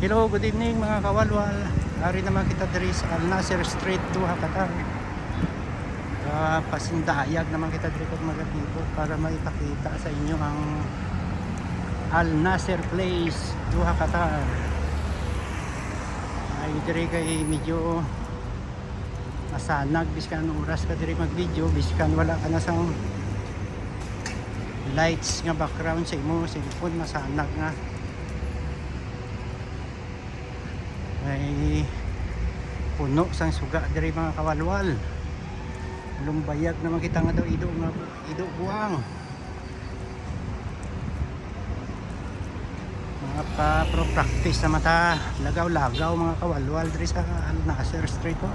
Hello, good evening mga kawalwal. Ari naman kita diri sa Al Nasser Street, Doha, Qatar. Pasindayag naman kita diri kung magatipo para maipakita sa inyo ang Al Nasser Place, Doha, Qatar. Ay diri kay medyo masanag biskan oras ka diri mag-video, biskan wala ka na sang lights nga background sa imo cellphone, masanag nga. Ay puno sang suga diri mga kawalwal. Lumbayag naman kita nga daw ido buang. Mga pro practice na mata lagaw-lagaw mga kawalwal diri sa Al Nasser Street po.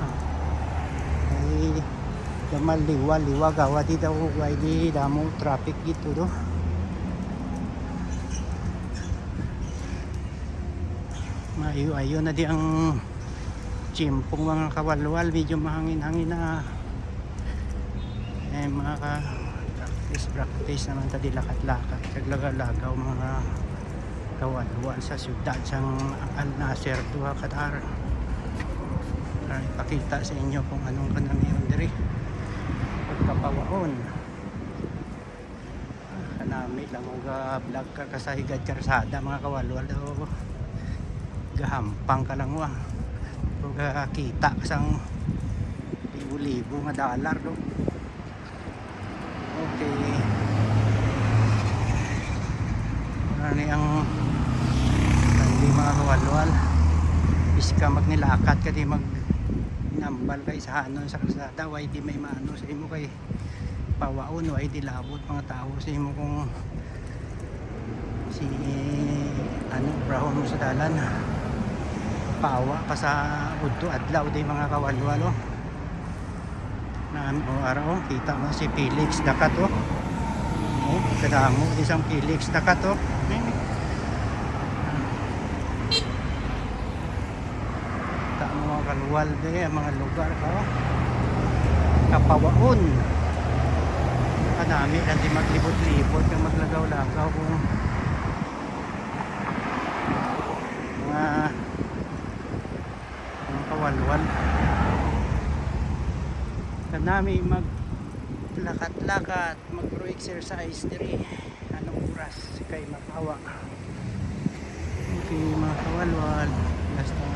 Ay gamal liwa gawa di daw way di damo traffic dito do. Mayo na di ang chimpong mga kawalwal, medyo mahangin-hangin na. Mga practice naman tadi lakat-lakat kaglagaw-lagaw mga kawalwal sa syudad sang Al Nasser, Doha, Qatar. Para ipakita sa inyo kung anong kanamiyon diri pagkapawaon. Kanami lang mga vlog ka kasahigad karsada mga kawalwal daw gahampang ka lang wa kung kita sang libo-libo nga dollar do. Okay, ano ang hindi mga kawalwal iska magnilakat ka di mag nambal kay sa hanon sa kalsada way di may maano sa imo kay pawaon way di labot mga tao sa imo kung si ano brahon mo sa dalan pawa pa sa udto adlaw di mga kawalwal na araw kita mo si Felix Dakat kadamo isang Felix Dakat kita mo mga kalwal di mga lugar kapawaon kanami lang di maglibot-libot kang maglagaw-lagaw kung mga kawalwal kanami maglakat-lakat magro-exercise diri anong oras kay makawa. Okay mga kawalwal, basta